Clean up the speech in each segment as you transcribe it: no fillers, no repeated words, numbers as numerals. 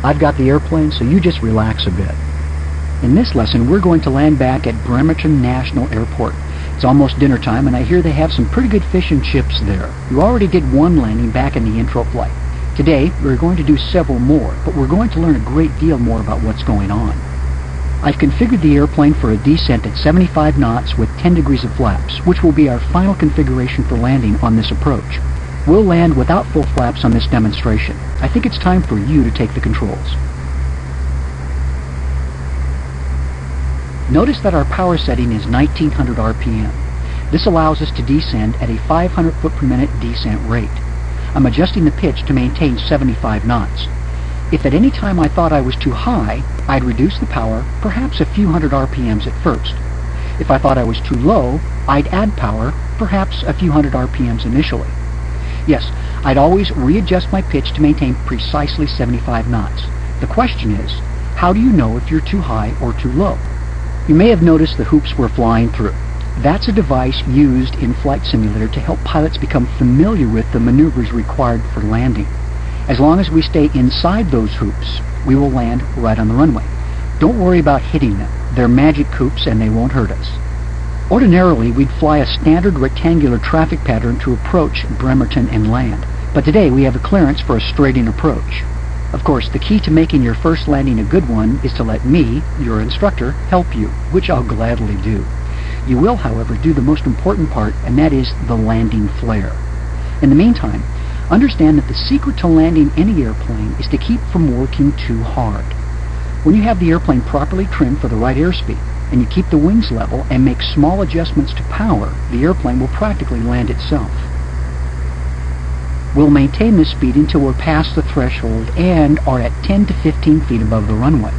I've got the airplane, so you just relax a bit. In this lesson, we're going to land back at Bremerton National Airport. It's almost dinner time, and I hear they have some pretty good fish and chips there. You already did one landing back in the intro flight. Today, we're going to do several more, but we're going to learn a great deal more about what's going on. I've configured the airplane for a descent at 75 knots with 10 degrees of flaps, which will be our final configuration for landing on this approach. We'll land without full flaps on this demonstration. I think it's time for you to take the controls. Notice that our power setting is 1900 RPM. This allows us to descend at a 500 foot per minute descent rate. I'm adjusting the pitch to maintain 75 knots. If at any time I thought I was too high, I'd reduce the power, perhaps a few hundred RPMs at first. If I thought I was too low, I'd add power, perhaps a few hundred RPMs initially. Yes, I'd always readjust my pitch to maintain precisely 75 knots. The question is, how do you know if you're too high or too low? You may have noticed the hoops we're flying through. That's a device used in Flight Simulator to help pilots become familiar with the maneuvers required for landing. As long as we stay inside those hoops, we will land right on the runway. Don't worry about hitting them. They're magic hoops and they won't hurt us. Ordinarily, we'd fly a standard rectangular traffic pattern to approach Bremerton and land, but today we have a clearance for a straight-in approach. Of course, the key to making your first landing a good one is to let me, your instructor, help you, which I'll gladly do. You will, however, do the most important part, and that is the landing flare. In the meantime, understand that the secret to landing any airplane is to keep from working too hard. When you have the airplane properly trimmed for the right airspeed, and you keep the wings level and make small adjustments to power, the airplane will practically land itself. We'll maintain this speed until we're past the threshold and are at 10 to 15 feet above the runway.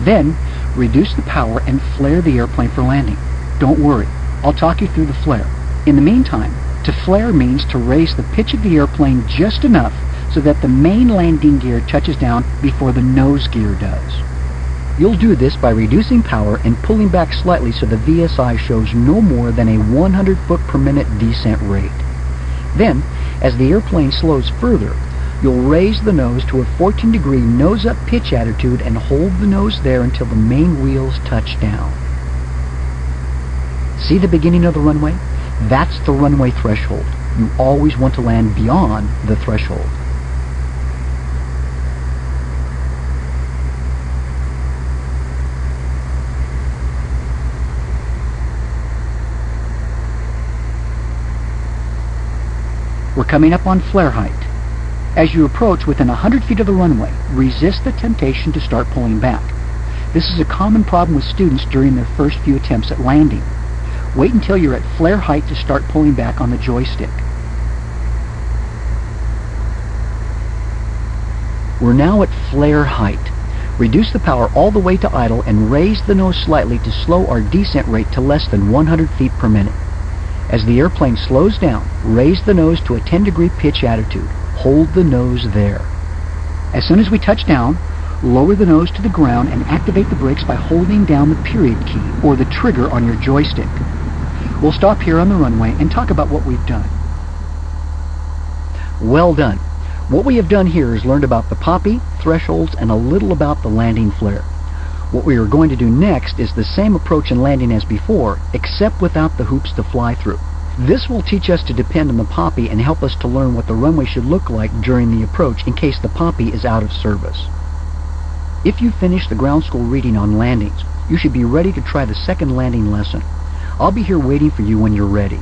Then, reduce the power and flare the airplane for landing. Don't worry, I'll talk you through the flare. In the meantime, to flare means to raise the pitch of the airplane just enough so that the main landing gear touches down before the nose gear does. You'll do this by reducing power and pulling back slightly so the VSI shows no more than a 100 foot per minute descent rate. Then, as the airplane slows further, you'll raise the nose to a 14-degree nose-up pitch attitude and hold the nose there until the main wheels touch down. See the beginning of the runway? That's the runway threshold. You always want to land beyond the threshold. We're coming up on flare height. As you approach within 100 feet of the runway, resist the temptation to start pulling back. This is a common problem with students during their first few attempts at landing. Wait until you're at flare height to start pulling back on the joystick. We're now at flare height. Reduce the power all the way to idle and raise the nose slightly to slow our descent rate to less than 100 feet per minute. As the airplane slows down, raise the nose to a 10-degree pitch attitude. Hold the nose there. As soon as we touch down, lower the nose to the ground and activate the brakes by holding down the period key or the trigger on your joystick. We'll stop here on the runway and talk about what we've done. Well done. What we have done here is learned about the poppy, thresholds, and a little about the landing flare. What we are going to do next is the same approach and landing as before, except without the hoops to fly through. This will teach us to depend on the poppy and help us to learn what the runway should look like during the approach in case the poppy is out of service. If you finish the ground school reading on landings, you should be ready to try the second landing lesson. I'll be here waiting for you when you're ready.